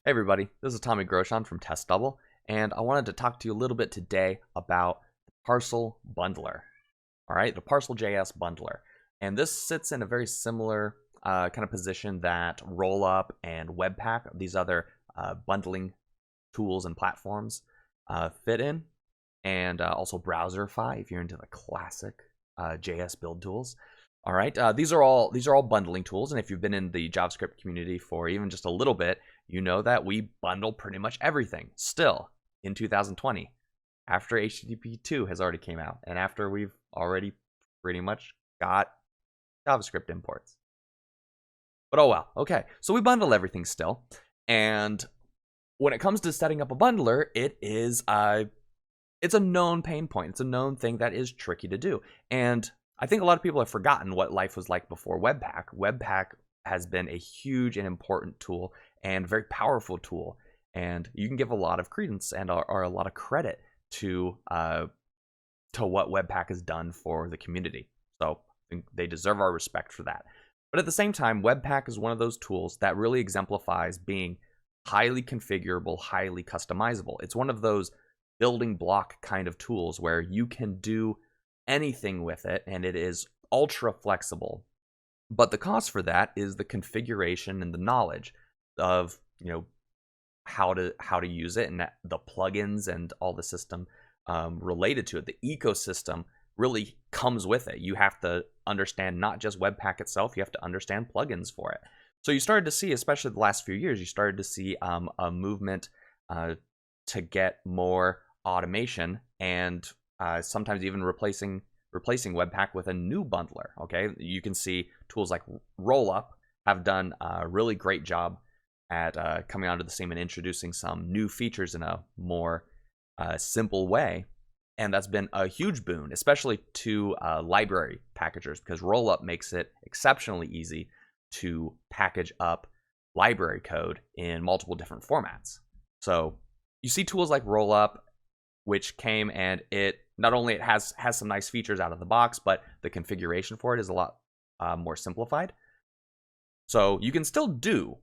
Hey everybody, this is Tommy Groshon from Test Double, and I wanted to talk to you a little bit today about the Parcel Bundler. All right, the Parcel.js bundler. And this sits in a very similar kind of position that Rollup and Webpack, these other bundling tools and platforms, fit in. And also Browserify, if you're into the classic JS build tools. All right, these are all bundling tools, and if you've been in the JavaScript community for even just a little bit, you know that we bundle pretty much everything still in 2020, after HTTP 2 has already came out, and after we've already pretty much got JavaScript imports. But oh well, okay, so we bundle everything still, and when it comes to setting up a bundler, it's a known pain point. It's a known thing that is tricky to do, and I think a lot of people have forgotten what life was like before Webpack. Webpack has been a huge and important tool and very powerful tool, and you can give a lot of credence and or a lot of credit to what Webpack has done for the community. So I think they deserve our respect for that. But at the same time, Webpack is one of those tools that really exemplifies being highly configurable, highly customizable. It's one of those building block kind of tools where you can do anything with it, and it is ultra flexible. But the cost for that is the configuration and the knowledge of, you know, how to use it, and the plugins and all the system related to it. The ecosystem really comes with it. You have to understand not just Webpack itself, you have to understand plugins for it. So you started to see, especially the last few years, you started to see a movement to get more automation, and sometimes even replacing Webpack with a new bundler. Okay, you can see tools like Rollup have done a really great job at coming onto the scene and introducing some new features in a more simple way, and that's been a huge boon, especially to library packagers, because Rollup makes it exceptionally easy to package up library code in multiple different formats. So you see tools like Rollup, which came, and it not only it has some nice features out of the box, but the configuration for it is a lot more simplified. So you can still do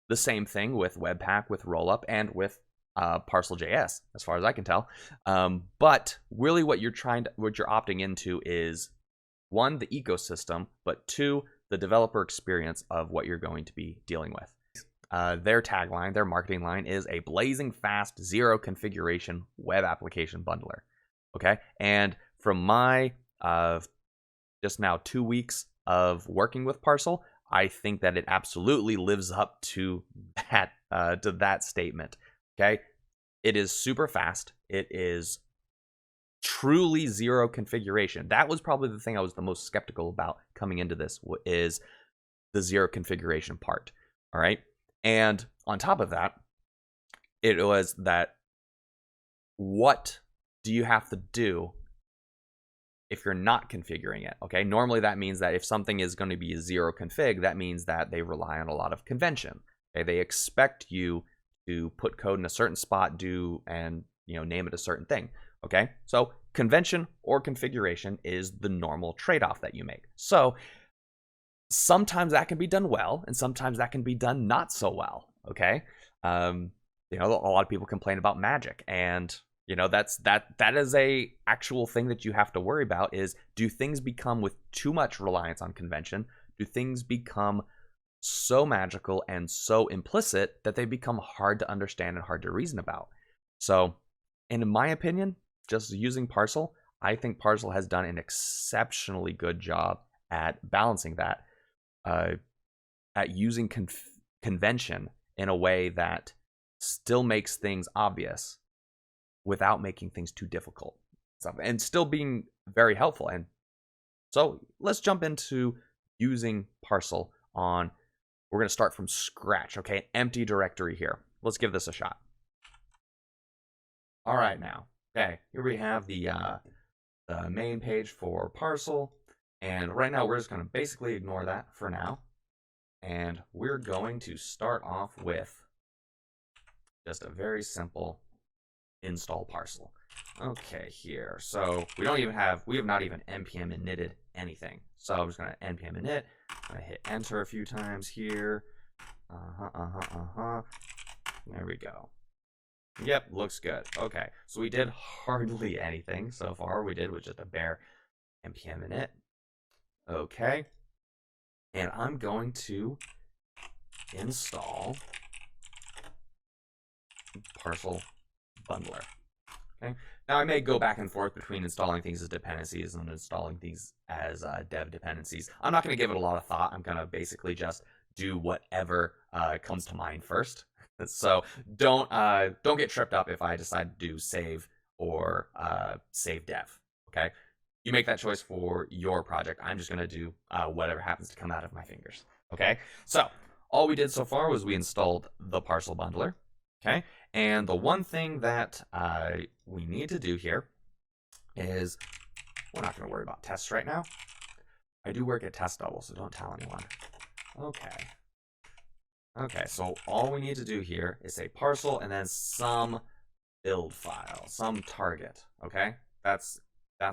the same thing with Webpack, with Rollup, and with Parcel.js, as far as I can tell. But really, what you're opting into is, one, the ecosystem, but two, the developer experience of what you're going to be dealing with. Their tagline, their marketing line is a blazing fast, zero configuration web application bundler. Okay, and from my just now 2 weeks of working with Parcel, I think that it absolutely lives up to that statement. Okay, it is super fast. It is truly zero configuration. That was probably the thing I was the most skeptical about coming into this, is the zero configuration part. All right. And on top of that, it was that, what do you have to do if you're not configuring it? Okay, normally that means that if something is going to be a zero config, that means that they rely on a lot of convention. Okay, they expect you to put code in a certain spot, and name it a certain thing. Okay, so convention or configuration is the normal trade-off that you make. So sometimes that can be done well, and sometimes that can be done not so well. Okay, a lot of people complain about magic, and that is a actual thing that you have to worry about. Is, do things become, with too much reliance on convention, do things become so magical and so implicit that they become hard to understand and hard to reason about? So, in my opinion, just using Parcel, I think Parcel has done an exceptionally good job at balancing that. At using convention in a way that still makes things obvious without making things too difficult, and still being very helpful. And so let's jump into using Parcel on. We're going to start from scratch. Okay, empty directory here. Let's give this a shot. All right, now, okay, here we have the main page for Parcel. And right now, we're just going to basically ignore that for now. And we're going to start off with just a very simple install Parcel. Okay, here. So we have not even npm initted anything. So I'm just going to npm init. I'm going to hit enter a few times here. There we go. Yep, looks good. Okay, so we did hardly anything so far. We did was just a bare npm init. Okay, and I'm going to install Parcel Bundler. Okay. Now I may go back and forth between installing things as dependencies and installing things as dev dependencies. I'm not going to give it a lot of thought. I'm going to basically just do whatever comes to mind first. So don't get tripped up if I decide to do save or save dev. Okay, you make that choice for your project. I'm just going to do whatever happens to come out of my fingers. Okay, so all we did so far was we installed the Parcel Bundler. Okay, and the one thing that we need to do here is we're not going to worry about tests right now. I do work at Test Double, so don't tell anyone. Okay. Okay, so all we need to do here is say parcel and then some build file, some target. Okay, that's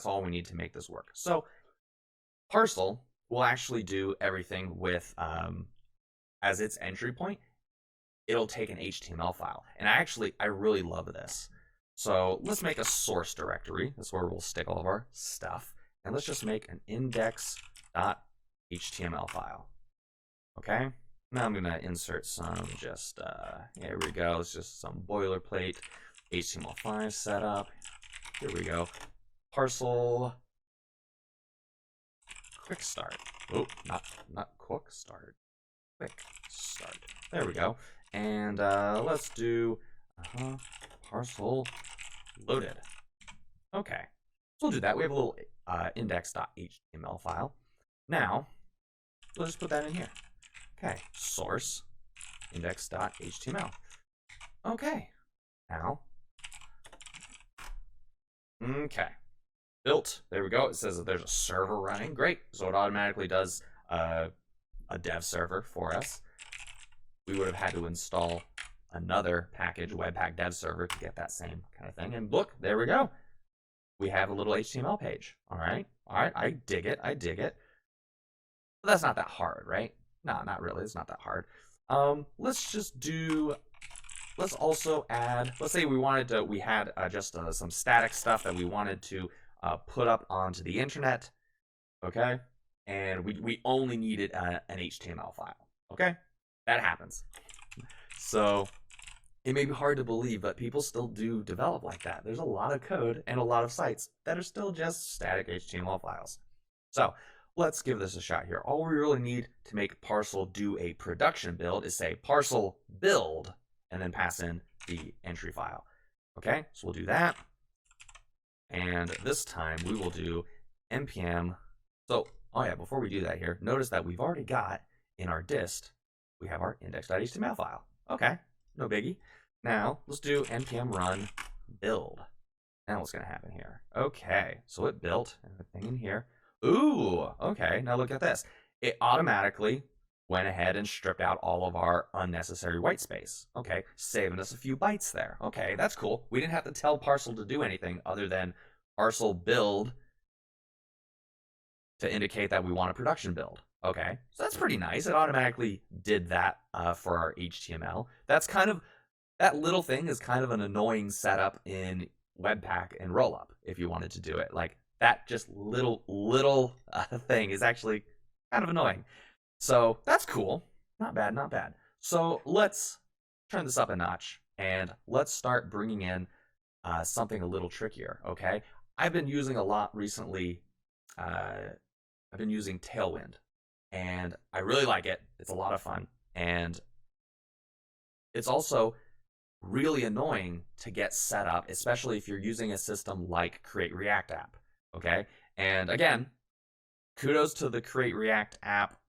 all we need to make this work. So parcel will actually do everything with as its entry point. It'll take an HTML file. And I really love this. So let's make a source directory. That's where we'll stick all of our stuff. And let's just make an index.html file. Okay? Now I'm going to insert some just, here we go. It's just some boilerplate HTML5 setup. Here we go. Parcel quick start. Oh, not quick start. Quick start. There we go. And let's do parcel loaded. Okay, so we'll do that. We have a little index.html file. Now, let's just put that in here. Okay, source index.html. Okay, now, okay, built. There we go. It says that there's a server running. Great. So it automatically does a dev server for us. We would have had to install another package, Webpack Dev Server, to get that same kind of thing. And look, there we go. We have a little HTML page. All right. I dig it. But that's not that hard, right? No, not really. It's not that hard. Let's also add, let's say we had just some static stuff that we wanted to put up onto the internet. Okay. And we only needed an HTML file. Okay. That happens. So it may be hard to believe, but people still do develop like that. There's a lot of code and a lot of sites that are still just static HTML files. So let's give this a shot here. All we really need to make Parcel do a production build is say parcel build and then pass in the entry file. Okay, so we'll do that. And this time we will do npm. So, oh yeah, before we do that here, notice that we've already got in our dist, we have our index.html file. Okay, no biggie. Now, let's do npm run build. Now what's going to happen here? Okay, so it built everything in here. Ooh, okay, now look at this. It automatically went ahead and stripped out all of our unnecessary white space. Okay, saving us a few bytes there. Okay, that's cool. We didn't have to tell Parcel to do anything other than Parcel build to indicate that we want a production build. Okay, so that's pretty nice. It automatically did that for our HTML. That little thing is kind of an annoying setup in Webpack and Rollup if you wanted to do it. Like that just little thing is actually kind of annoying. So that's cool. Not bad, not bad. So let's turn this up a notch and let's start bringing in something a little trickier, okay? I've been using a lot recently, I've been using Tailwind and I really like it. It's a lot of fun. And it's also really annoying to get set up, especially if you're using a system like Create React App, okay? And again, kudos to the Create React App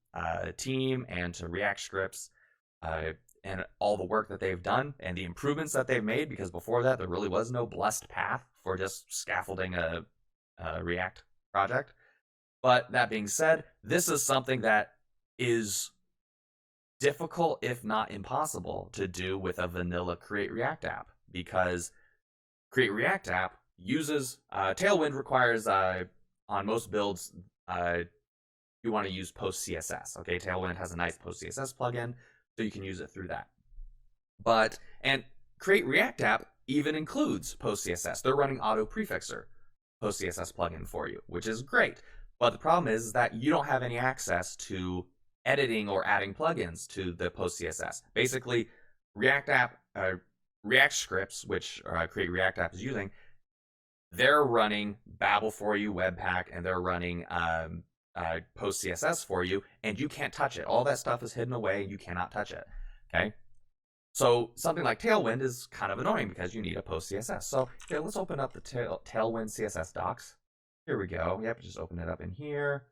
team and to React Scripts and all the work that they've done and the improvements that they've made, because before that there really was no blessed path for just scaffolding a React project. But that being said, this is something that is difficult, if not impossible, to do with a vanilla Create React app, because Create React app uses Tailwind requires on most builds you want to use PostCSS. Okay, Tailwind has a nice PostCSS plugin, so you can use it through that. And Create React App even includes PostCSS. They're running Auto Prefixer PostCSS plugin for you, which is great. But the problem is that you don't have any access to editing or adding plugins to the PostCSS. Basically, React scripts, which Create React App is using, they're running Babel for you, Webpack, and they're running PostCSS for you, and you can't touch it. All that stuff is hidden away. You cannot touch it. Okay. So something like Tailwind is kind of annoying because you need a PostCSS. So here, let's open up the Tailwind CSS docs. Here we go. Yep, just open it up in here.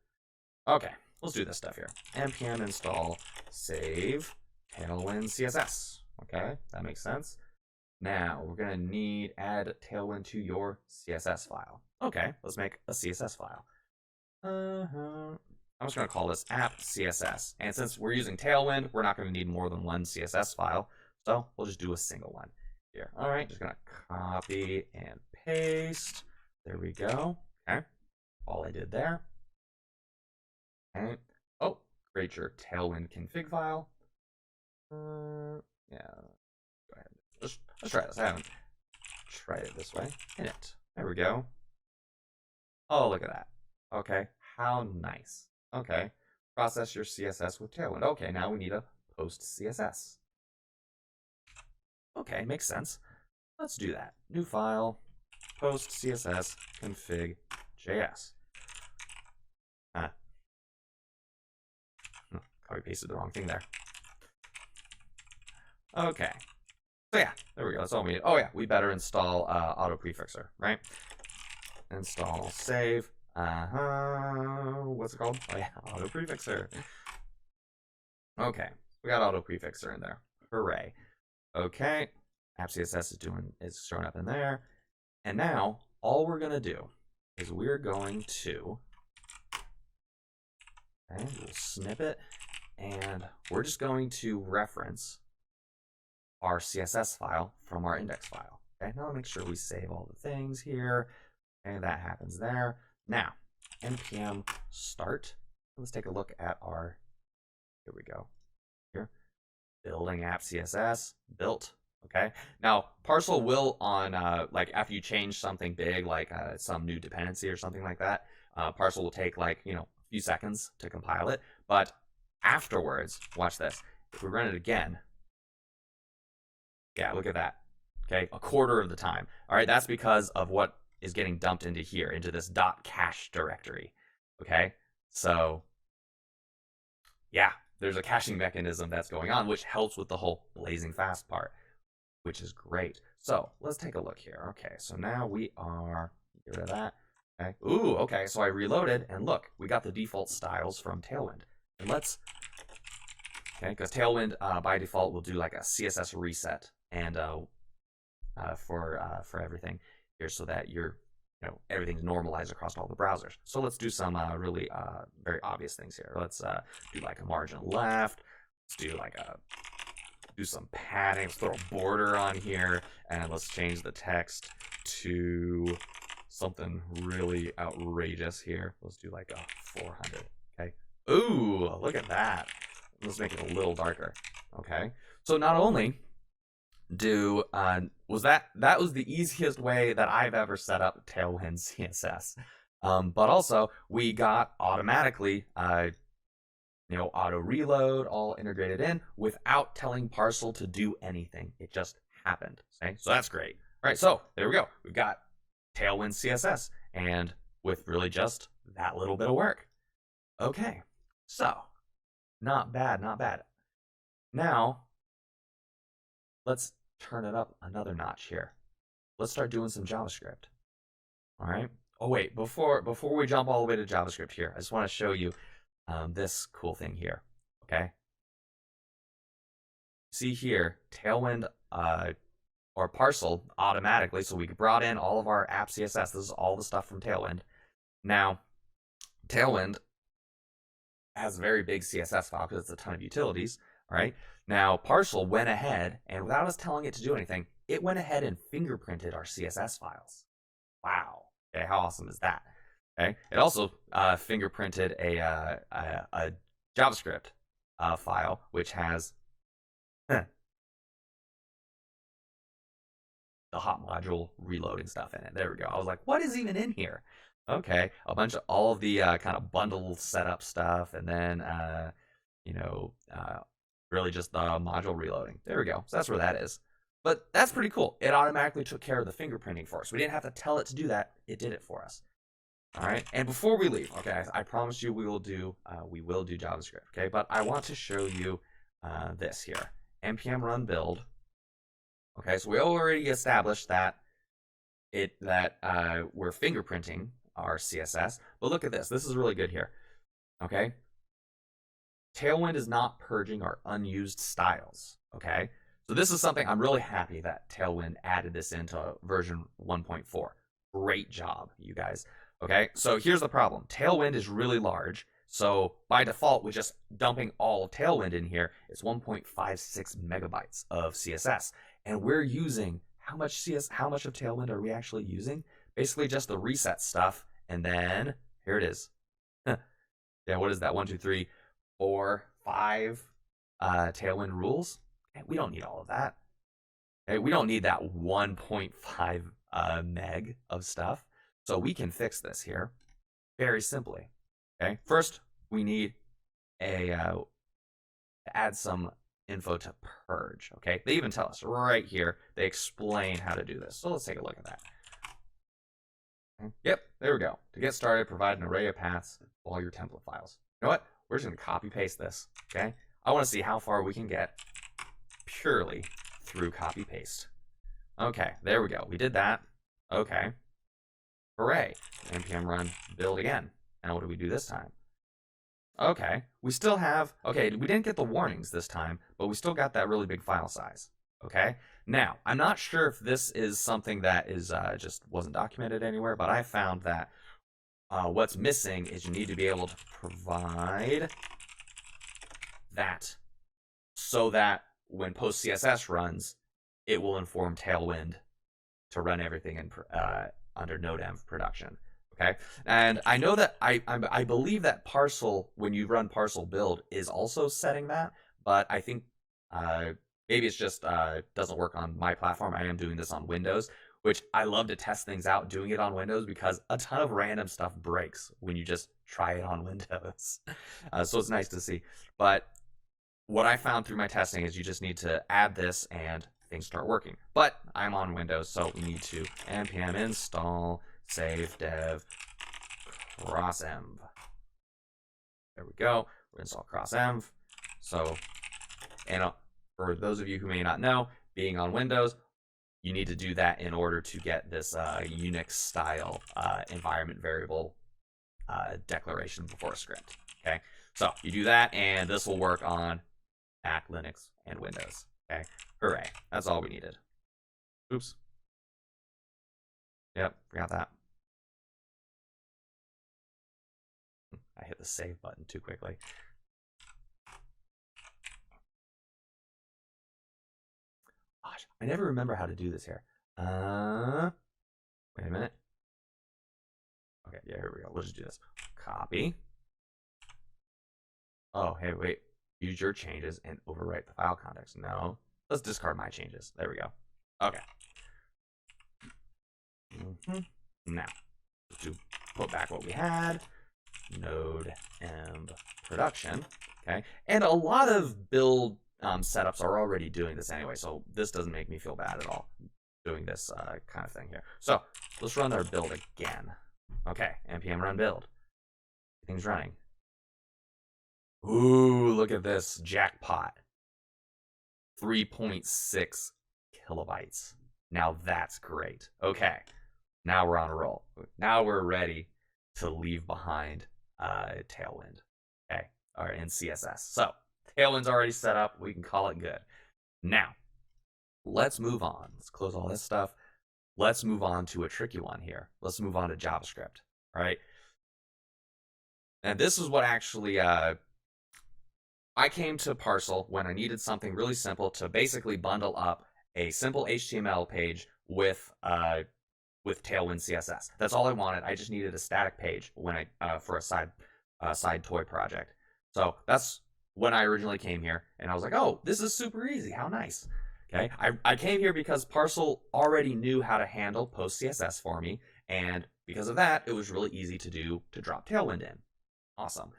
Okay, let's do this stuff here. npm install save Tailwind CSS. Okay, that makes sense. Now we're gonna need add Tailwind to your CSS file. Okay, let's make a CSS file. I'm just gonna call this app CSS. And since we're using Tailwind, we're not gonna need more than one CSS file. So we'll just do a single one here. All right, just gonna copy and paste. There we go. Okay, all I did there. Okay. Oh, create your Tailwind config file. Yeah. Go ahead. Let's try this. I haven't tried it this way. Init. There we go. Oh, look at that. Okay, how nice. Okay, process your CSS with Tailwind. Okay, now we need a post CSS. Okay, makes sense. Let's do that. New file, post CSS config JS. Copy pasted the wrong thing there. Okay. So yeah, there we go. That's all we need. Oh yeah, we better install auto prefixer, right? Install save. What's it called? Oh yeah, auto prefixer. Okay, we got auto prefixer in there. Hooray. Okay, app CSS is showing up in there. And now all we're gonna do is we're going to we'll snip it, and we're just going to reference our CSS file from our index file. Okay, now make sure we save all the things here. Okay, that happens there. Now, npm start. Let's take a look at our, here we go. Here, building app CSS, built. Okay, now Parcel will on, like after you change something big, like some new dependency or something like that, Parcel will take like, a few seconds to compile it. But afterwards, watch this. If we run it again, yeah, look at that. Okay, a quarter of the time. All right, that's because of what is getting dumped into here, into this .cache directory. Okay, so yeah, there's a caching mechanism that's going on, which helps with the whole blazing fast part, which is great. So let's take a look here. Okay, so now we are, get rid of that. Okay, ooh, okay, so I reloaded, and look, we got the default styles from Tailwind. And let's, okay, because Tailwind by default will do like a CSS reset and for everything here, so that everything's normalized across all the browsers. So let's do some really very obvious things here. Let's do like a margin left. Let's do like do some padding. Let's throw a border on here, and let's change the text to something really outrageous here. Let's do like a 400. Okay. Ooh, look at that. Let's make it a little darker. Okay. So not only was that was the easiest way that I've ever set up Tailwind CSS, but also we got automatically auto reload all integrated in without telling Parcel to do anything. It just happened. Okay? So that's great. All right, so there we go. We've got Tailwind CSS, and with really just that little bit of work. Okay, so not bad, not bad. Now let's turn it up another notch here. Let's start doing some JavaScript. All right. Oh wait, before we jump all the way to JavaScript here, I just want to show you this cool thing here. Okay. See here, Tailwind or Parcel automatically. So we brought in all of our app CSS. This is all the stuff from Tailwind. Now, Tailwind has a very big CSS file because it's a ton of utilities. All right. Now, Parcel went ahead, and without us telling it to do anything, it went ahead and fingerprinted our CSS files. Wow. Okay, how awesome is that? Okay. It also fingerprinted a JavaScript file, which has the hot module reloading stuff in it. There we go. I was like, what is even in here? Okay, a bunch of all of the kind of bundle setup stuff, and then really just the module reloading. There we go. So that's where that is. But that's pretty cool. It automatically took care of the fingerprinting for us. We didn't have to tell it to do that. It did it for us. All right. And before we leave, okay, I promise you we will do JavaScript. Okay, but I want to show you this here. npm run build. Okay, so we already established that we're fingerprinting our CSS. But look at this. This is really good here. Okay. Tailwind is not purging our unused styles. Okay. So this is something I'm really happy that Tailwind added this into version 1.4. Great job, you guys. Okay. So here's the problem. Tailwind is really large. So by default, with just dumping all of Tailwind in here, it's 1.56 megabytes of CSS. And we're using how much of Tailwind are we actually using? Basically just the reset stuff. And then here it is. Yeah, what is that? 1, 2, 3, 4, 5 Tailwind rules. Okay, we don't need all of that. Okay, we don't need that 1.5 meg of stuff. So we can fix this here very simply. Okay, first we need to add some info to Purge. Okay, they even tell us right here. They explain how to do this. So let's take a look at that. Yep, there we go. To get started, provide an array of paths to all your template files. You know what? We're just going to copy paste this. Okay, I want to see how far we can get purely through copy paste. Okay, there we go. We did that. Okay, hooray. npm run build again. Now what do we do this time? Okay, we still have, okay, we didn't get the warnings this time, but we still got that really big file size. Okay, now I'm not sure if this is something that is just wasn't documented anywhere, but I found that what's missing is you need to be able to provide that so that when PostCSS runs, it will inform Tailwind to run everything in under Node-env production. Okay, and I know that I believe that Parcel, when you run Parcel build, is also setting that, but I think maybe it's just doesn't work on my platform. I am doing this on Windows, which I love to test things out doing it on Windows because a ton of random stuff breaks when you just try it on Windows. So it's nice to see. But what I found through my testing is you just need to add this and things start working. But I'm on Windows, so we need to npm install save dev crossenv. There we go. We're install crossenv. So, and for those of you who may not know, being on Windows, you need to do that in order to get this Unix style environment variable declaration before a script. Okay, so you do that, and this will work on Mac, Linux, and Windows. Okay, hooray! That's all we needed. Oops. Yep, forgot that. I hit the save button too quickly. Gosh, I never remember how to do this here. Wait a minute. Okay, yeah, here we go. We'll just do this. Copy. Oh, hey, wait. Use your changes and overwrite the file context. No. Let's discard my changes. There we go. Okay. Now, to put back what we had, Node-env production. Okay, and a lot of build setups are already doing this anyway, so this doesn't make me feel bad at all doing this kind of thing here. So let's run our build again. Okay, npm run build. Everything's running. Ooh, look at this jackpot. 3.6 kilobytes. Now that's great. Okay, now we're on a roll. Now we're ready to leave behind Tailwind. Okay, or in CSS. So Tailwind's already set up. We can call it good. Now, let's move on. Let's close all this stuff. Let's move on to a tricky one here. Let's move on to JavaScript. All right. And this is what actually I came to Parcel when I needed something really simple to basically bundle up a simple HTML page with Tailwind CSS. That's all I wanted. I just needed a static page when for a side toy project. So that's when I originally came here, and I was like, oh, this is super easy. How nice. Okay, I came here because Parcel already knew how to handle PostCSS for me, and because of that, it was really easy to drop Tailwind in. Awesome.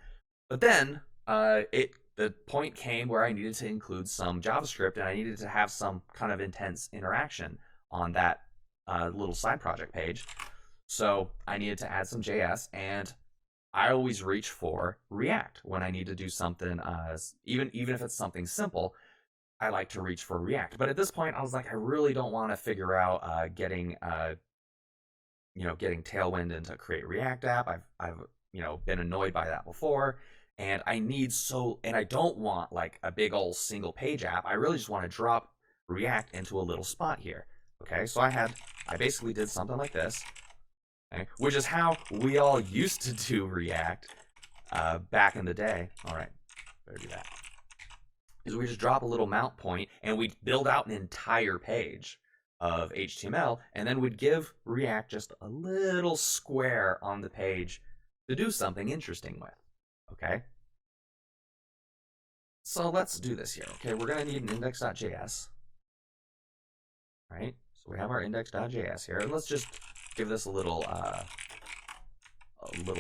But then the point came where I needed to include some JavaScript, and I needed to have some kind of intense interaction on that little side project page. So I needed to add some JS, and I always reach for React when I need to do something, even if it's something simple. I like to reach for React. But at this point, I was like, I really don't want to figure out getting Tailwind into Create React app. I've been annoyed by that before, and I don't want like a big old single page app. I really just want to drop React into a little spot here. Okay, so I basically did something like this, okay, which is how we all used to do React back in the day. All right, better do that. Is we just drop a little mount point and we build out an entire page of HTML, and then we'd give React just a little square on the page to do something interesting with. Okay? So let's do this here. Okay, we're going to need an index.js. Right? So we have our index.js here. Let's just give this a little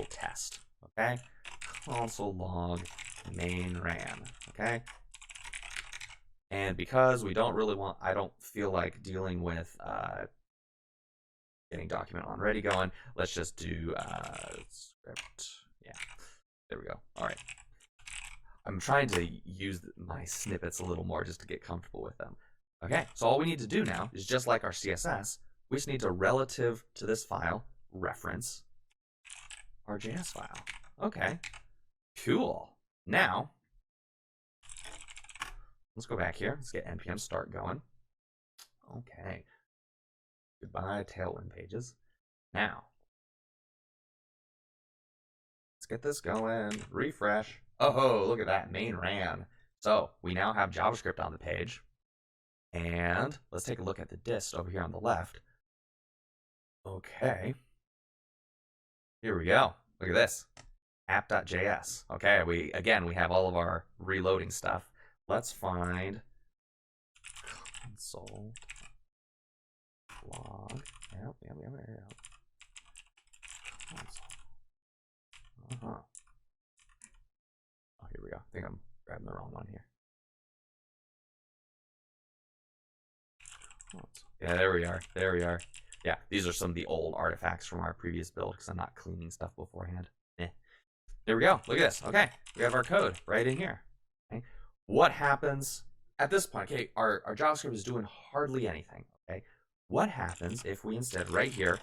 test. Okay? Console log main ran. Okay? And because we don't really want, I don't feel like dealing with getting document on ready going, let's just do script. Yeah, there we go. All right. I'm trying to use my snippets a little more just to get comfortable with them. Okay, so all we need to do now is just like our CSS, we just need to relative to this file reference our JS file. Okay, cool. Now, let's go back here. Let's get npm start going. Okay. Goodbye, Tailwind pages. Now, let's get this going. Refresh. Oh, look at that. Main ran. So we now have JavaScript on the page. And let's take a look at the dist over here on the left. Okay. Here we go. Look at this. app.js. Okay, we have all of our reloading stuff. Let's find console log. Yep. Oh, here we go. I think I'm grabbing the wrong one here. Yeah, there we are. Yeah, these are some of the old artifacts from our previous build because I'm not cleaning stuff beforehand. There we go. Look at this. Okay, we have our code right in here. Okay. What happens at this point? Okay, our JavaScript is doing hardly anything. Okay, what happens if we instead right here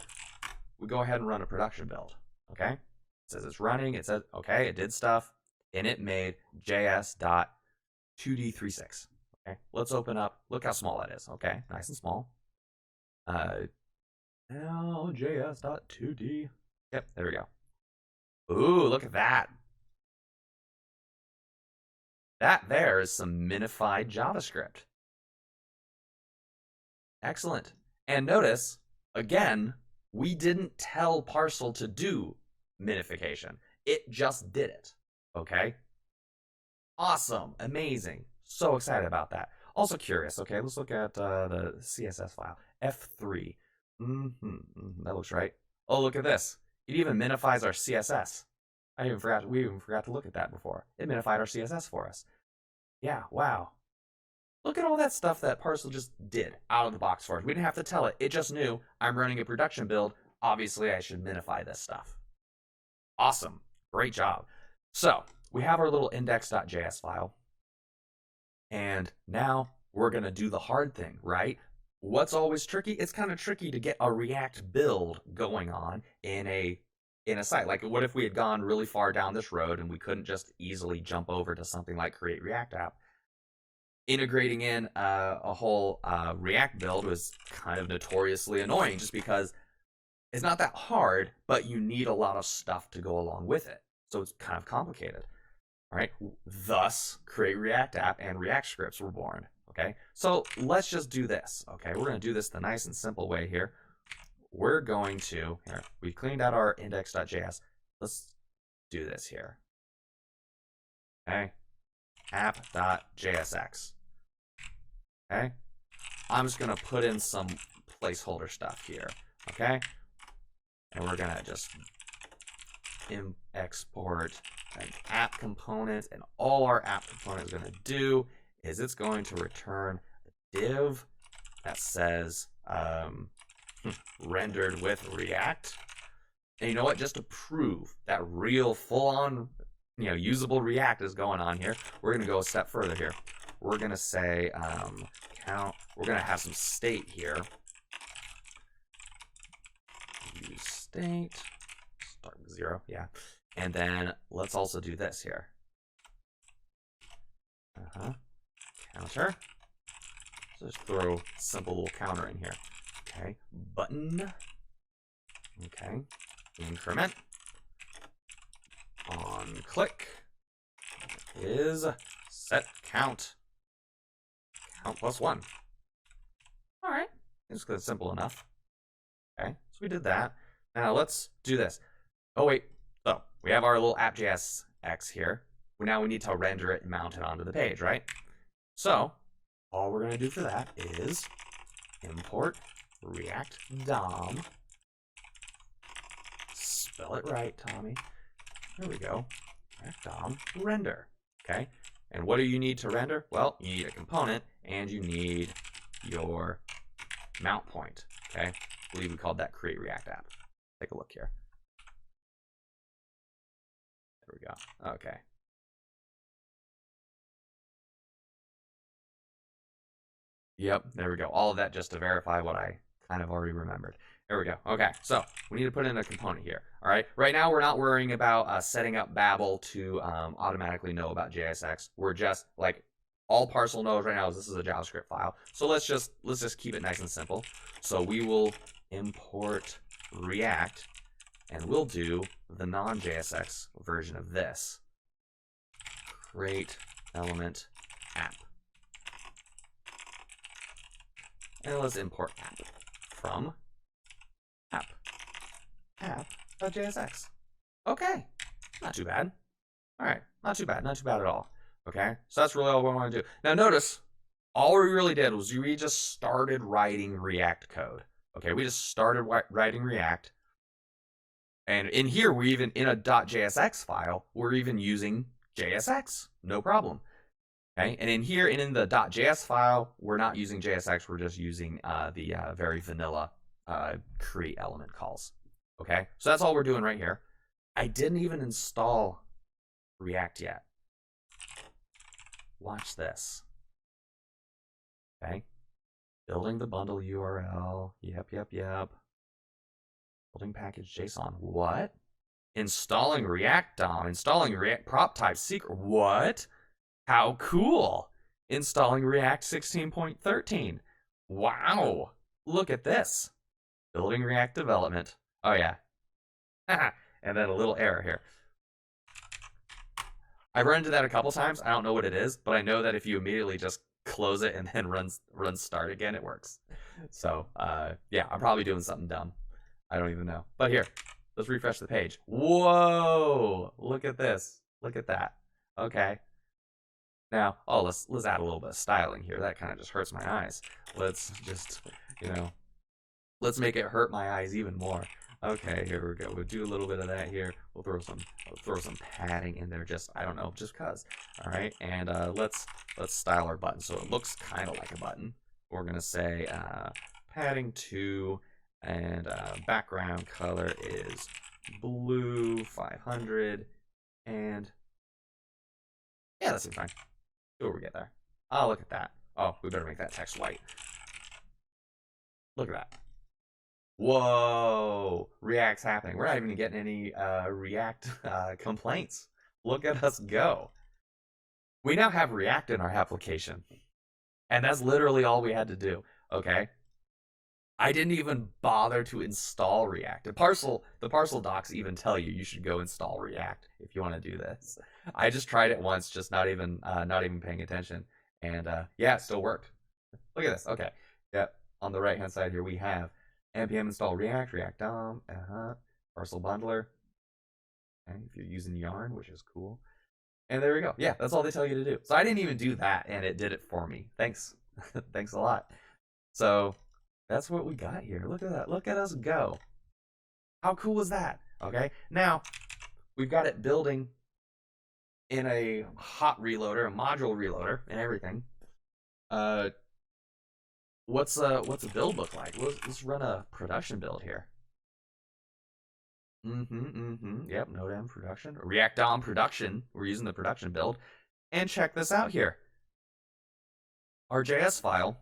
we go ahead and run a production build? Okay, it says it's running. It says okay, it did stuff, and it made js.2d36. Okay, let's open up. Look how small that is. Okay, nice and small. Now js.2d. Yep, there we go. Ooh, look at that. That there is some minified JavaScript. Excellent. And notice, again, we didn't tell Parcel to do minification. It just did it. Okay? Awesome. Amazing. So excited about that. Also curious. Okay, let's look at the CSS file. F3. That looks right. Oh, look at this. It even minifies our CSS. We even forgot to look at that before. It minified our CSS for us. Yeah, wow. Look at all that stuff that Parcel just did out of the box for us. We didn't have to tell it. It just knew I'm running a production build. Obviously, I should minify this stuff. Awesome. Great job. So we have our little index.js file. And now we're going to do the hard thing, right? What's always tricky? It's kind of tricky to get a React build going on in a site. Like, what if we had gone really far down this road and we couldn't just easily jump over to something like Create React App? Integrating in a whole React build was kind of notoriously annoying just because it's not that hard, but you need a lot of stuff to go along with it. So it's kind of complicated. All right. Thus, Create React App and React scripts were born. Okay. So let's just do this. Okay. We're going to do this the nice and simple way here. We're going to, here, we cleaned out our index.js. Let's do this here. Okay. App.jsx. Okay. I'm just gonna put in some placeholder stuff here, okay? And we're gonna just export an app component, and all our app component is gonna do is it's going to return a div that says rendered with React. And you know what? Just to prove that real full-on, usable React is going on here, we're gonna go a step further here. We're gonna say count. We're gonna have some state here. Use state. Start with 0. Yeah. And then let's also do this here. Counter. So just throw a simple little counter in here. Okay. Button. Okay. Increment. On click is set count. Count plus 1. All right. It's simple enough. Okay. So we did that. Now let's do this. Oh, wait. So we have our little app.js X here. Now we need to render it and mount it onto the page, right? So all we're going to do for that is import React DOM. Spell it right, Tommy. There we go. React DOM render. Okay. And what do you need to render? Well, you need a component and you need your mount point. Okay. I believe we called that create React app. Take a look here. There we go. Okay. Yep, there we go. All of that just to verify what I kind of already remembered. There we go. Okay, so we need to put in a component here. All right. Right now, we're not worrying about setting up Babel to automatically know about JSX. We're just like all Parcel knows right now is this is a JavaScript file. So let's just keep it nice and simple. So we will import React, and we'll do the non-JSX version of this. Create element app. And let's import app from app.jsx. Okay, not too bad. All right, not too bad at all. Okay, so that's really all we want to do. Now notice, all we really did was we just started writing React code. Okay, we just started writing React. And in here, we're even in a .jsx file, we're even using JSX, no problem. Okay, and in here, and in the .js file, we're not using JSX, we're just using the very vanilla create element calls. Okay, so that's all we're doing right here. I didn't even install React yet. Watch this. Okay, building the bundle URL. Yep. Building package JSON. What? Installing React DOM. Installing React prop type secret. What? How cool! Installing React 16.13. Wow! Look at this. Building React development. Oh yeah. And then a little error here. I've run into that a couple times. I don't know what it is, but I know that if you immediately just close it and then run start again, it works. So yeah, I'm probably doing something dumb. I don't even know. But here, let's refresh the page. Whoa! Look at this. Look at that. Okay. Now, let's add a little bit of styling here. That kind of just hurts my eyes. Let's just, let's make it hurt my eyes even more. Okay, here we go. We'll do a little bit of that here. We'll throw some padding in there. Just I don't know, just cause. All right, and let's style our button so it looks kind of like a button. We're gonna say padding 2, and background color is blue 500, and yeah, that seems fine. See what we get there. Oh, look at that. Oh, we better make that text white. Look at that. Whoa, React's happening. We're not even getting any React complaints. Look at us go. We now have React in our application. And that's literally all we had to do, okay? I didn't even bother to install React. The Parcel docs even tell you should go install React if you want to do this. I just tried it once, just not even paying attention, and yeah, it still worked. Look at this. Okay, yep. On the right hand side here we have npm install React DOM, Parcel Bundler. Okay, if you're using Yarn, which is cool. And there we go. Yeah, that's all they tell you to do. So I didn't even do that, and it did it for me. Thanks, thanks a lot. So that's what we got here. Look at that. Look at us go. How cool is that? Okay. Now we've got it building in a hot reloader, a module reloader, and everything. What's a build look like? Let's run a production build here. Yep, Node M production. React DOM production. We're using the production build. And check this out here. Our JS file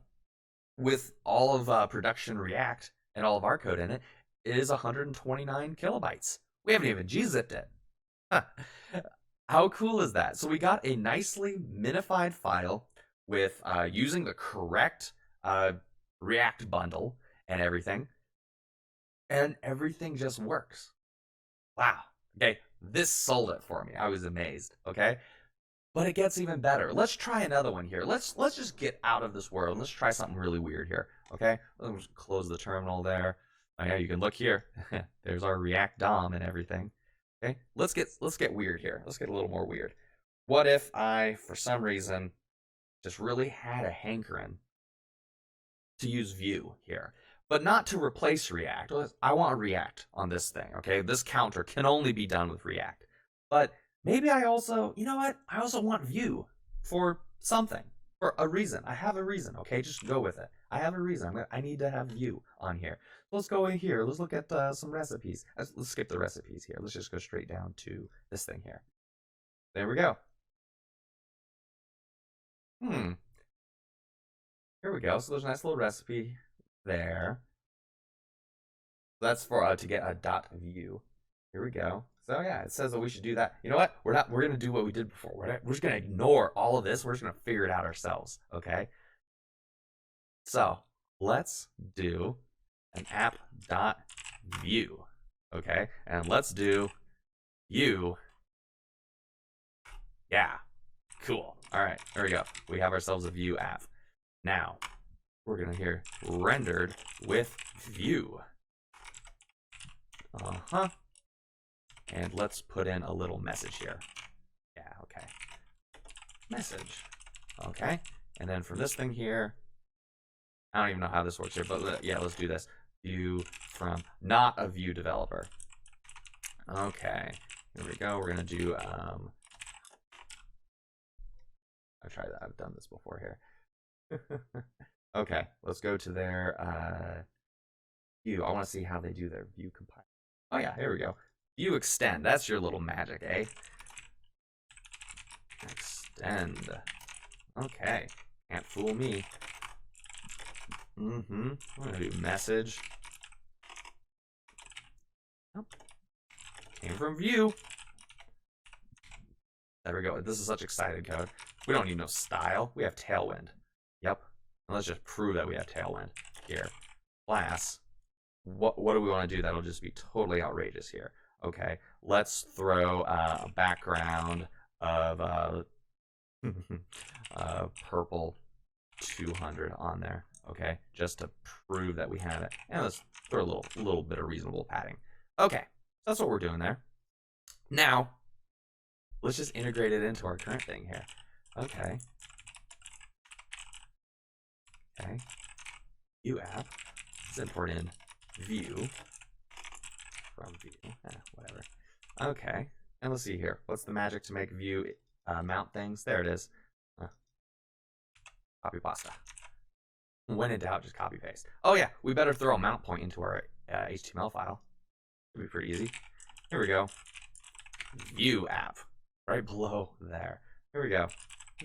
with all of production React and all of our code in it is 129 kilobytes. We haven't even gzipped it. How cool is that? So we got a nicely minified file with using the correct React bundle and everything just works. Wow. Okay, this sold it for me. I was amazed. Okay, but it gets even better. Let's try another one here. Let's just get out of this world. Let's try something really weird here. Okay, let's close the terminal there. Oh yeah, you can look here. There's our React DOM and everything. Okay, let's get weird here. Let's get a little more weird. What if I, for some reason, just really had a hankering to use Vue here, but not to replace React. I want React on this thing. Okay, this counter can only be done with React, but maybe I also, you know what? I also want Vue for something, for a reason. I have a reason. Okay, just go with it. I have a reason. I need to have Vue on here. Let's go in here. Let's look at some recipes. Let's skip the recipes here. Let's just go straight down to this thing here. There we go. Here we go. So there's a nice little recipe there. That's for to get a .vue. Here we go. So yeah, it says that we should do that. You know what? We're gonna do what we did before. We're just gonna ignore all of this. We're just gonna figure it out ourselves. Okay. So let's do an app.vue. Okay, and let's do view. Yeah, cool. All right, there we go. We have ourselves a Vue app. Now we're gonna hear rendered with Vue. And let's put in a little message here. Yeah, okay. Message. Okay. And then from this thing here, I don't even know how this works here, but yeah, let's do this. View from not a Vue developer. Okay. Here we go. We're going to do, I'll try that. I've done this before here. Okay. Let's go to their Vue. I want to see how they do their Vue compile. Oh, yeah. Here we go. Vue extend. That's your little magic, eh? Extend. Okay. Can't fool me. I'm gonna do message. Oh. Came from Vue. There we go. This is such excited code. We don't need no style. We have Tailwind. Yep. And let's just prove that we have Tailwind here. Class. What do we want to do that'll just be totally outrageous here? Okay. Let's throw a background of purple 200 on there. Okay, just to prove that we have it. And let's throw a little bit of reasonable padding. Okay, that's what we're doing there. Now, let's just integrate it into our current thing here. Okay. Okay. Vue app. Let's import in Vue from Vue. Whatever. Okay. And let's see here. What's the magic to make Vue mount things? There it is. Copy pasta. When in doubt, just copy paste. Oh yeah, we better throw a mount point into our HTML file. It'll be pretty easy. Here we go. Vue app. Right below there. Here we go.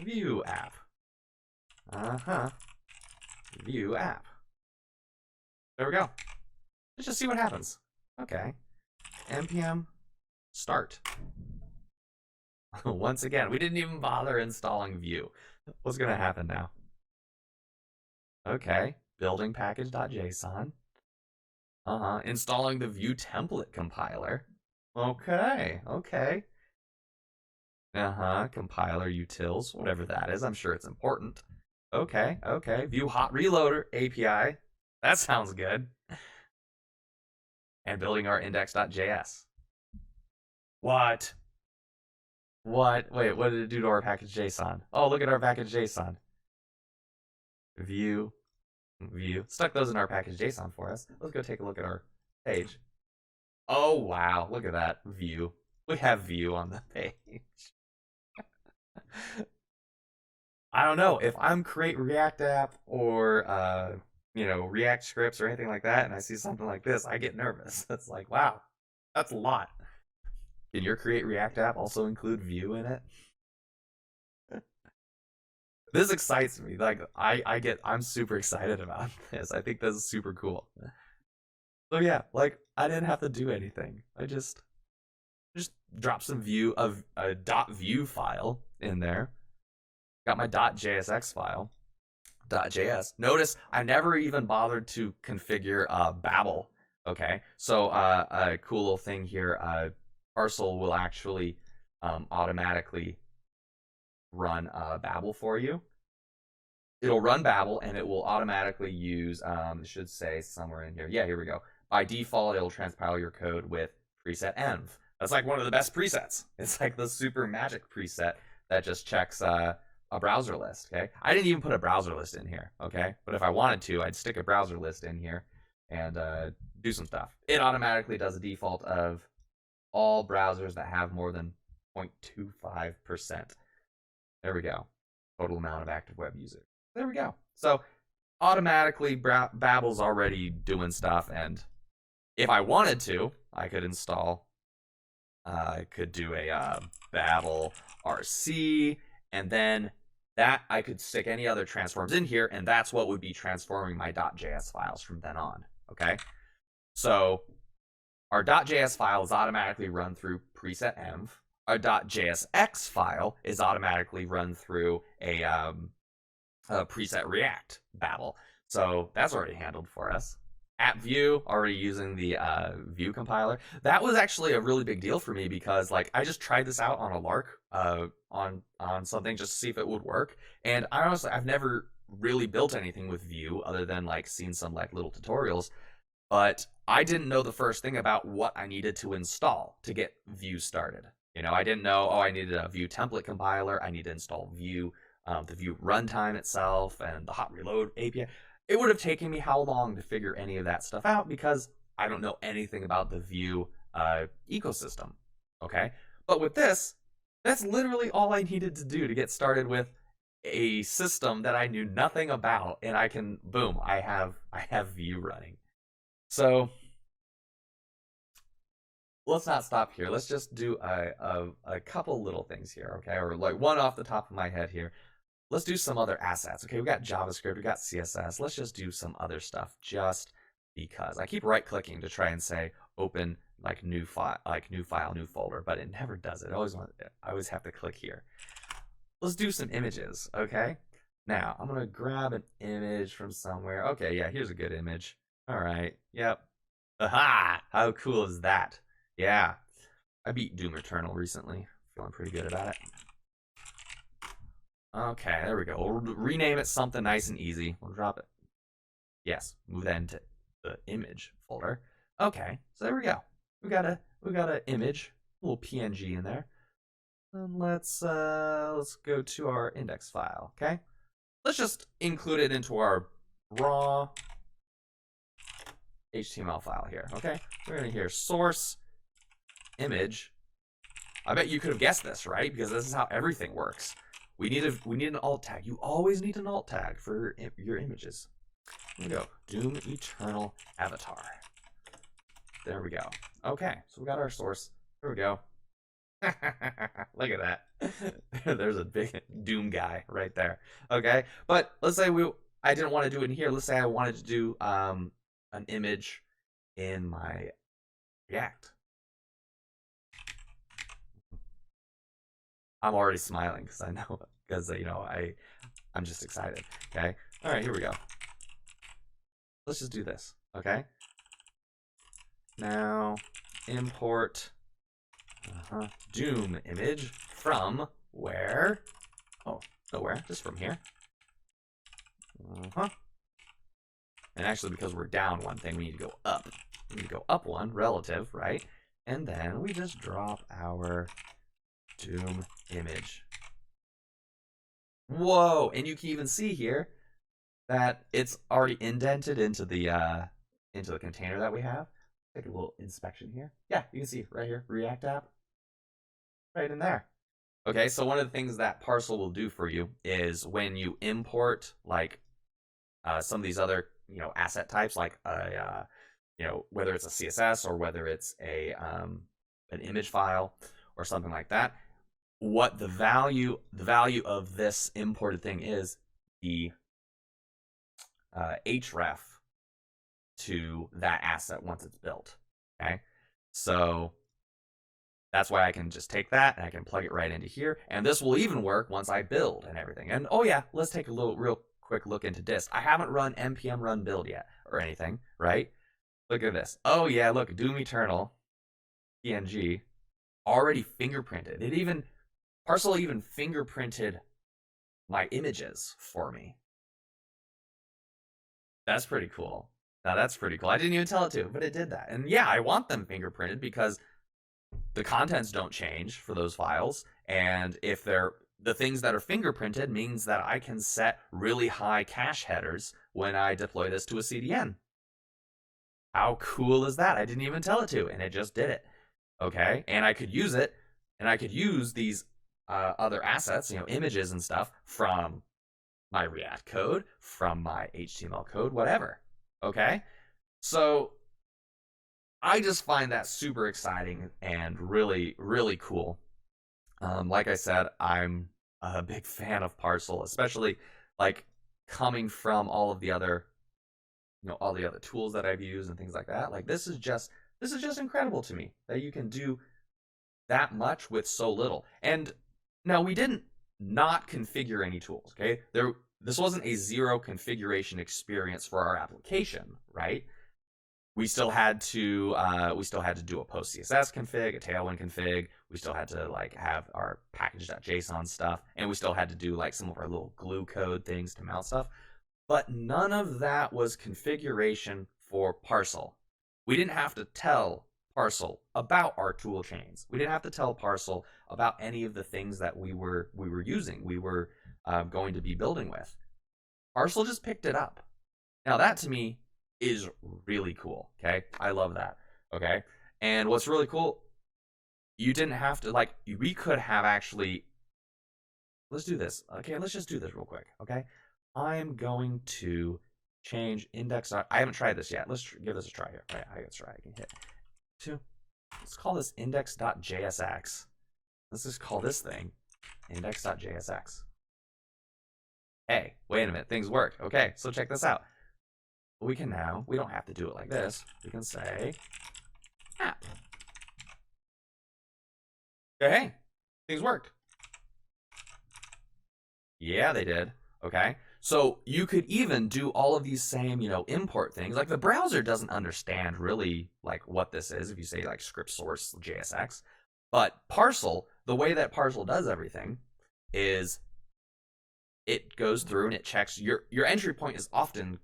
Vue app. Vue app. There we go. Let's just see what happens. Okay. npm start. Once again, we didn't even bother installing Vue. What's going to happen now? Okay. Building package.json. Installing the Vue template compiler. Okay. Compiler utils, whatever that is. I'm sure it's important. Okay. Vue hot reloader API. That sounds good. And building our index.js. What? Wait, what did it do to our package.json? Oh, look at our package.json. Vue View. Stuck those in our package.json for us. Let's go take a look at our page. Oh, wow. Look at that. View. We have view on the page. I don't know. If I'm create React app or, React scripts or anything like that, and I see something like this, I get nervous. It's like, wow, that's a lot. Can your create React app also include view in it? This excites me. Like I'm super excited about this. I think this is super cool. So yeah, like I didn't have to do anything. I just drop some view of a .view file in there. Got my .jsx file, .js. Notice I never even bothered to configure Babel. Okay, so a cool little thing here. Parcel will actually automatically run Babel for you. It'll run Babel and it will automatically use, it should say somewhere in here. Yeah, here we go. By default, it'll transpile your code with preset env. That's like one of the best presets. It's like the super magic preset that just checks a browser list, okay? I didn't even put a browser list in here, okay? But if I wanted to, I'd stick a browser list in here and do some stuff. It automatically does a default of all browsers that have more than 0.25%. There we go. Total amount of active web users. There we go. So automatically Babel's already doing stuff, and if I wanted to, I could install, I could do a Babel RC, and then that I could stick any other transforms in here, and that's what would be transforming my .js files from then on, okay? So our .js file is automatically run through preset env. Our .jsx file is automatically run through a preset React Babel. So that's already handled for us. App view, already using the view compiler. That was actually a really big deal for me because like I just tried this out on a lark on something just to see if it would work. And I honestly, I've never really built anything with view other than like seen some like little tutorials. But I didn't know the first thing about what I needed to install to get view started. I didn't know, I needed a view template compiler. I need to install view, the view runtime itself, and the hot reload API. It would have taken me how long to figure any of that stuff out because I don't know anything about the view ecosystem, okay? But with this, that's literally all I needed to do to get started with a system that I knew nothing about, and I can, boom, I have view running. So let's not stop here. Let's just do a couple little things here, okay? Or like one off the top of my head here. Let's do some other assets. Okay, we got JavaScript, we got CSS. Let's just do some other stuff just because. I keep right-clicking to try and say open like new file, new folder, but it never does it. I always have to click here. Let's do some images, okay? Now, I'm gonna grab an image from somewhere. Okay, yeah, here's a good image. All right, yep. Aha! How cool is that? Yeah, I beat Doom Eternal recently. Feeling pretty good about it. Okay, there we go. We'll rename it something nice and easy. We'll drop it. Yes, move that into the image folder. Okay, so there we go. We got an image, a little PNG in there. And let's go to our index file. Okay, let's just include it into our raw HTML file here. Okay, we're gonna hear source image. I bet you could have guessed this, right? Because this is how everything works. We need an alt tag. You always need an alt tag for your images. Here we go. Doom Eternal Avatar. There we go. Okay, so we got our source. Here we go. Look at that. There's a big Doom guy right there. Okay, but let's say I didn't want to do it in here. Let's say I wanted to do an image in my React. I'm already smiling because I know, because I'm just excited. Okay. All right, here we go. Let's just do this. Okay. Now import Doom image from where? Oh, nowhere. Just from here. And actually, because we're down one thing, we need to go up. We need to go up one relative, right? And then we just drop our Doom image. Whoa, and you can even see here, that it's already indented into the container that we have. Take a little inspection here. Yeah, you can see right here, React app, right in there. Okay, so one of the things that Parcel will do for you is when you import like some of these other asset types, like whether it's a CSS or whether it's an image file or something like that, what the value of this imported thing is the href to that asset once it's built. Okay, so that's why I can just take that and I can plug it right into here, and this will even work once I build and everything. And oh yeah, let's take a real quick look into dist. I haven't run npm run build yet or anything, right? Look at this. Oh yeah, look, Doom Eternal PNG already fingerprinted. Parcel even fingerprinted my images for me. That's pretty cool. Now that's pretty cool. I didn't even tell it to, but it did that. And yeah, I want them fingerprinted because the contents don't change for those files. And if they're the things that are fingerprinted means that I can set really high cache headers when I deploy this to a CDN. How cool is that? I didn't even tell it to, and it just did it. Okay, and I could use it, and I could use these other assets, images and stuff from my React code, from my HTML code, whatever. Okay, so I just find that super exciting and really, really cool. Like I said, I'm a big fan of Parcel, especially like coming from all of the other, all the other tools that I've used and things like that. Like this is just incredible to me that you can do that much with so little. And now we didn't not configure any tools. Okay, this wasn't a zero configuration experience for our application, right? We still had to do a PostCSS config, a Tailwind config. We still had to like have our package.json stuff, and we still had to do like some of our little glue code things to mount stuff. But none of that was configuration for Parcel. We didn't have to tell Parcel about our tool chains. We didn't have to tell Parcel about any of the things that we were using. We were going to be building with. Parcel just picked it up. Now that to me is really cool. Okay, I love that. Okay, and what's really cool, you didn't have to we could have actually. Let's do this. Okay, let's just do this real quick. Okay, I'm going to change index. I haven't tried this yet. Let's give this a try here. All right, let's try. I can hit 2. Let's call this index.jsx. Let's just call this thing index.jsx. Hey, wait a minute. Things work. Okay, so check this out. We don't have to do it like this. We can say app. Okay, hey, things worked. Yeah, they did. Okay, so you could even do all of these same, import things. Like the browser doesn't understand really like what this is if you say like script source JSX. But Parcel, the way that Parcel does everything is it goes through and it checks your entry point is often,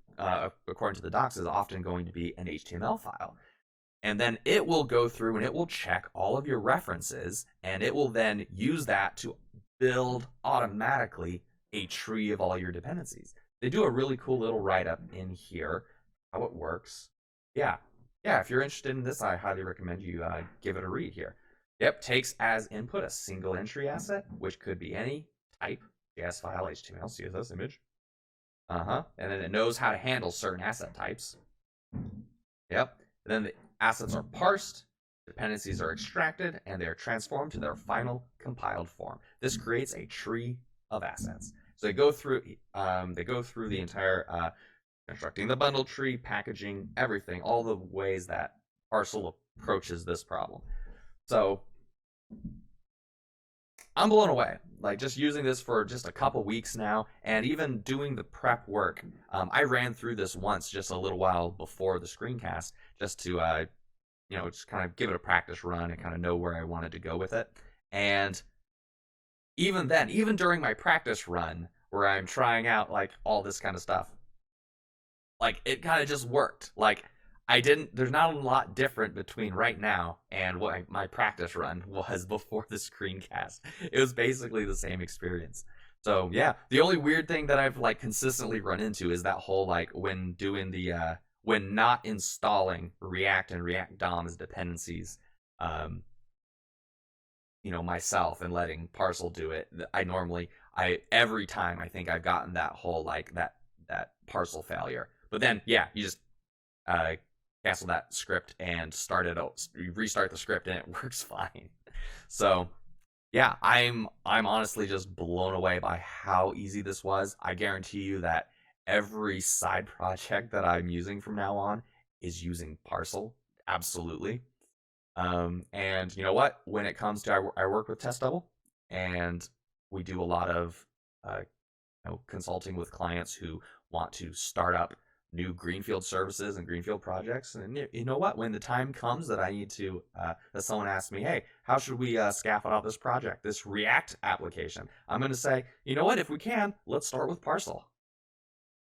according to the docs, is often going to be an HTML file. And then it will go through and it will check all of your references, and it will then use that to build automatically a tree of all your dependencies. They do a really cool little write-up in here, how it works. Yeah, if you're interested in this, I highly recommend you give it a read here. Yep, takes as input a single entry asset, which could be any type, JS file, HTML, CSS, image. And then it knows how to handle certain asset types. Yep, and then the assets are parsed, dependencies are extracted, and they are transformed to their final compiled form. This creates a tree of assets. So they go through the entire constructing the bundle tree, packaging, everything, all the ways that Parcel approaches this problem. So I'm blown away. Like just using this for just a couple weeks now, and even doing the prep work. I ran through this once just a little while before the screencast, just to just kind of give it a practice run and kind of know where I wanted to go with it. And even then, even during my practice run, where I'm trying out like all this kind of stuff, like it kind of just worked. Like there's not a lot different between right now and what my practice run was before the screencast. It was basically the same experience. So yeah, the only weird thing that I've like consistently run into is that whole like when doing the when not installing React and React DOM as dependencies, um, myself and letting Parcel do it. I every time I think I've gotten that whole like that Parcel failure. But then yeah, you just uh, cancel that script and restart the script and it works fine. So yeah, I'm honestly just blown away by how easy this was. I guarantee you that every side project that I'm using from now on is using Parcel. Absolutely. And you know what? When it comes to I work with Test Double, and we do a lot of consulting with clients who want to start up new greenfield services and greenfield projects. And you know what? When the time comes that I need to, that someone asks me, hey, how should we scaffold out this project, this React application? I'm going to say, you know what? If we can, let's start with Parcel.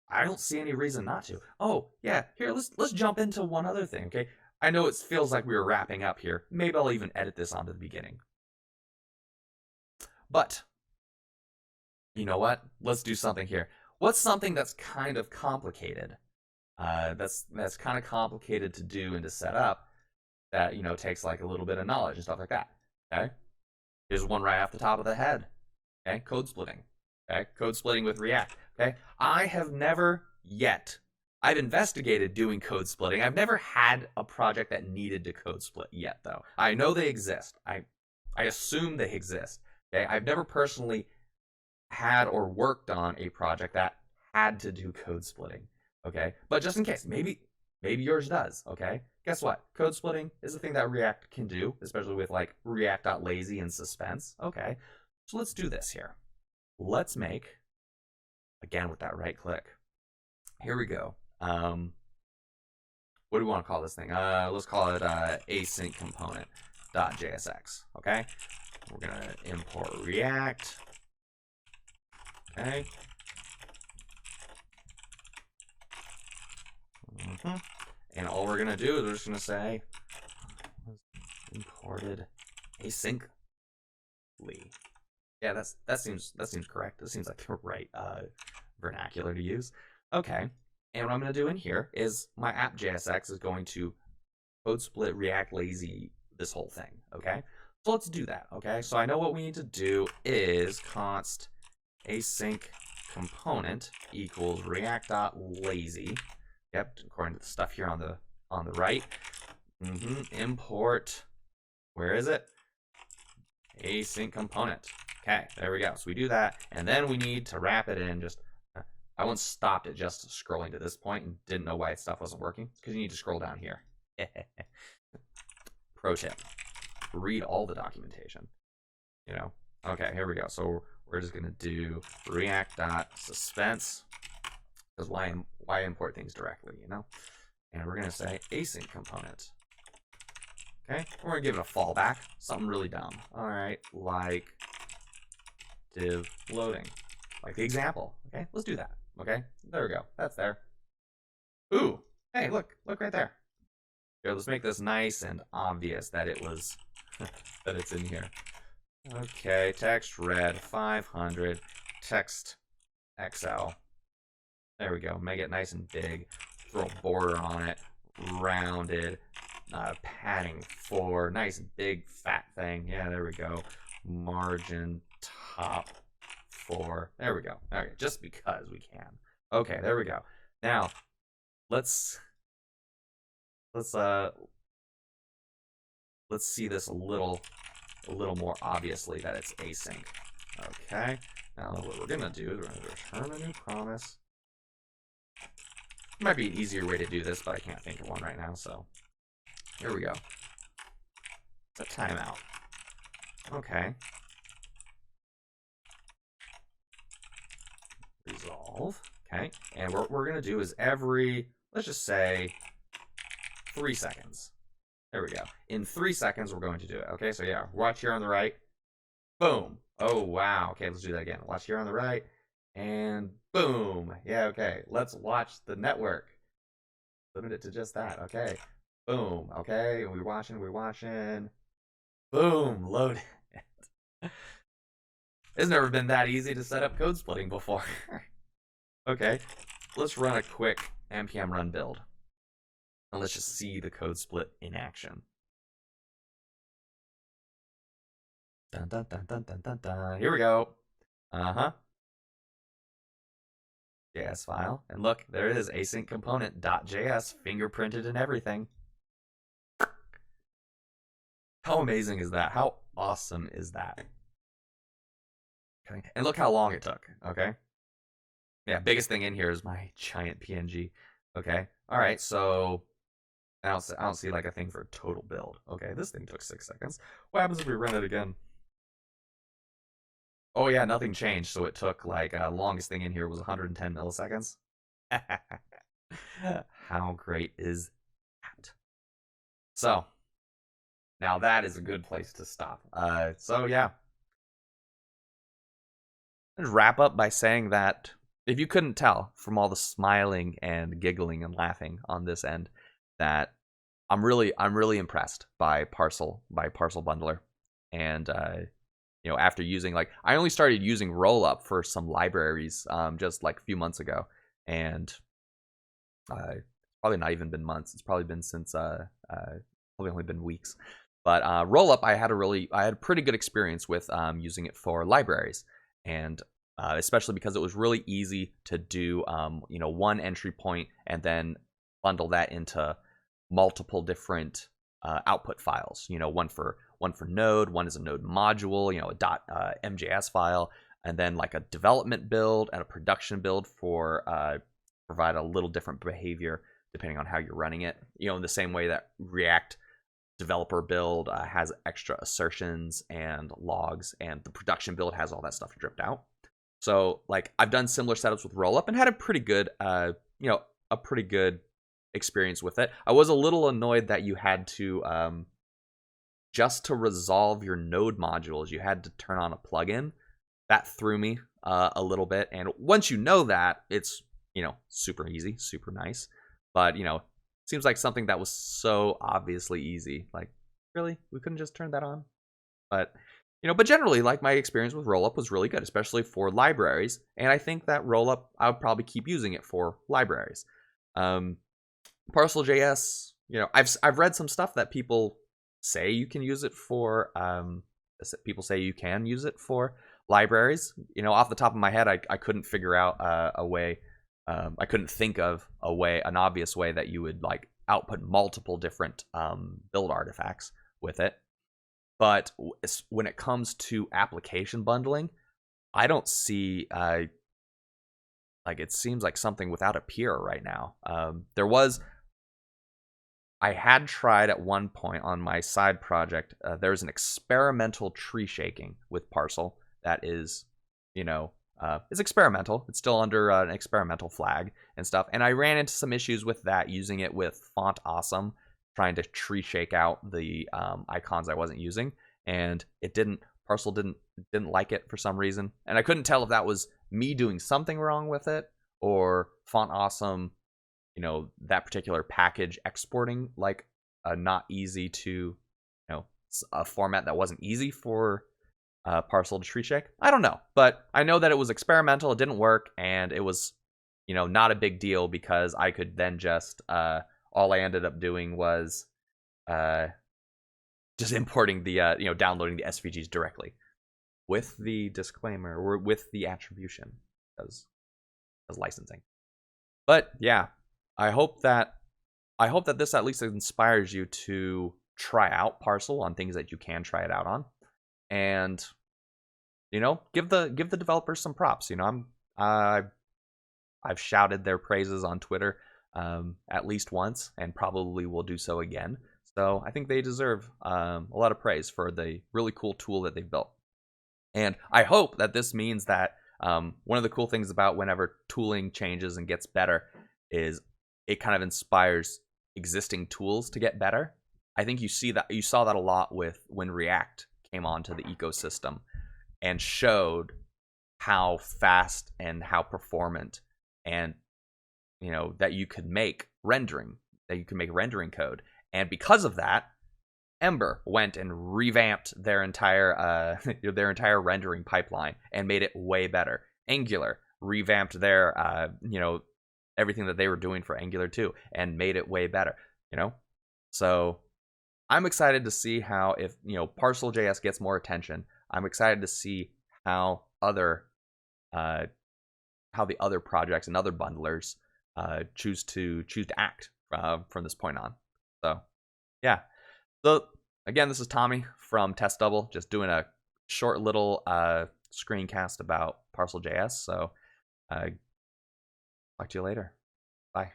I don't see any reason not to. Oh yeah, here let's jump into one other thing. Okay, I know it feels like we were wrapping up here. Maybe I'll even edit this onto the beginning. But you know what? Let's do something here. What's something that's kind of complicated? That's kind of complicated to do and to set up. That takes like a little bit of knowledge and stuff like that. Okay, here's one right off the top of the head. Okay, code splitting. Okay, code splitting with React. Okay, I have never yet. I've investigated doing code splitting. I've never had a project that needed to code split yet, though. I know they exist. I assume they exist. Okay, I've never personally had or worked on a project that had to do code splitting. Okay, but just in case, maybe yours does. Okay, guess what? Code splitting is a thing that React can do, especially with like React.lazy and suspense. Okay, so let's do this here. Let's make, again with that right click. Here we go. What do we want to call this thing? Let's call it async component.jsx. Okay, we're gonna import React. Okay. And all we're gonna do is we're just gonna say imported asyncly. Yeah, that seems correct. That seems like the right vernacular to use. Okay. And what I'm going to do in here is my app.jsx is going to code split React lazy this whole thing. Okay. So let's do that. Okay. So I know what we need to do is const async component equals react.lazy. Yep. According to the stuff here on the right. Import. Where is it? Async component. Okay, there we go. So we do that, and then we need to wrap it in. I once stopped at just scrolling to this point and didn't know why stuff wasn't working, because you need to scroll down here. Pro tip: read all the documentation. Okay, here we go. So we're just gonna do react.suspense, because why import things directly, And we're gonna say async component. Okay, we're gonna give it a fallback, something really dumb. All right, like div loading, like the example. Okay, let's do that. Okay, there we go. That's there. Ooh, hey, look right there. Here, let's make this nice and obvious that it was that it's in here. Okay, text red 500, text XL. There we go. Make it nice and big. Throw a border on it, rounded. Padding 4, nice big fat thing. Yeah, there we go. Margin top 4. There we go. Okay, just because we can. Okay, there we go. Now, let's see this a little more obviously that it's async. Okay. Now what we're gonna do is we're gonna return a new promise. Might be an easier way to do this, but I can't think of one right now, so here we go. It's a timeout. Okay. Resolve. Okay. And what we're going to do is let's just say 3 seconds. There we go. In 3 seconds, we're going to do it. Okay, so yeah, watch here on the right. Boom. Oh, wow. Okay, let's do that again. Watch here on the right. And boom. Yeah, okay. Let's watch the network. Limit it to just that. Okay. Boom. Okay, we're watching. Boom. Load it. It's never been that easy to set up code splitting before. Okay, let's run a quick npm run build. And let's just see the code split in action. Dun, dun, dun, dun, dun, dun, dun. Here we go. JS file. And look, there it is, async component.js, fingerprinted and everything. How amazing is that? How awesome is that? Okay. And look how long it took, okay? Yeah, biggest thing in here is my giant PNG. Okay. All right, so I don't see like a thing for total build. Okay, this thing took 6 seconds. What happens if we run it again? Oh yeah, nothing changed, so it took like longest thing in here was 110 milliseconds. How great is that? So now that is a good place to stop. So yeah, I'd wrap up by saying that if you couldn't tell from all the smiling and giggling and laughing on this end, that I'm really impressed by Parcel Bundler, and you know, after using, like, I only started using Rollup for some libraries just like a few months ago, and probably not even been months. It's probably been since probably only been weeks. But Rollup, I had a pretty good experience with using it for libraries, and especially because it was really easy to do, you know, one entry point and then bundle that into multiple different output files. You know, one for Node, one is a Node module, you know, a .mjs file, and then like a development build and a production build for provide a little different behavior depending on how you're running it. You know, in the same way that React developer build has extra assertions and logs, and the production build has all that stuff dripped out. So like I've done similar setups with Rollup and had a pretty good, you know, a pretty good experience with it. I was a little annoyed that you had to just to resolve your Node modules, you had to turn on a plugin. That threw me a little bit. And once you know that, it's, you know, super easy, super nice. But, you know, seems like something that was so obviously easy. Like, really? We couldn't just turn that on? But, you know, but generally, like, my experience with Rollup was really good, especially for libraries. And I think that Rollup, I would probably keep using it for libraries. Parcel.js, you know, I've read some stuff that people say you can use it for, people say you can use it for libraries. You know, off the top of my head, I couldn't figure out a way, I couldn't think of a way, an obvious way that you would like output multiple different build artifacts with it. But when it comes to application bundling, I don't see, like, it seems like something without a peer right now. I had tried at one point on my side project, there's an experimental tree shaking with Parcel that is, you know, it's experimental. It's still under an experimental flag and stuff. And I ran into some issues with that, using it with Font Awesome, trying to tree shake out the icons I wasn't using. And it didn't, Parcel didn't like it for some reason. And I couldn't tell if that was me doing something wrong with it or Font Awesome, you know, that particular package exporting like a not easy to, you know, a format that wasn't easy for Parcel to tree shake. I don't know, but I know that it was experimental. It didn't work, and it was, you know, not a big deal because I could then just all I ended up doing was just importing the you know, downloading the SVGs directly with the disclaimer or with the attribution as licensing. But yeah, I hope that this at least inspires you to try out Parcel on things that you can try it out on, and, you know, give the developers some props. You know, I've shouted their praises on Twitter at least once, and probably will do so again. So I think they deserve a lot of praise for the really cool tool that they've built. And I hope that this means that one of the cool things about whenever tooling changes and gets better is it kind of inspires existing tools to get better. I think you saw that a lot with when React came onto the ecosystem and showed how fast and how performant, and, you know, that you could make rendering code. And because of that, Ember went and revamped their entire their entire rendering pipeline and made it way better. Angular revamped their everything that they were doing for Angular 2 and made it way better. So I'm excited to see how, if Parcel.js gets more attention, I'm excited to see how the other projects and other bundlers choose to act from this point on. So yeah. So again, this is Tommy from Test Double, just doing a short little screencast about Parcel.js. So talk to you later. Bye.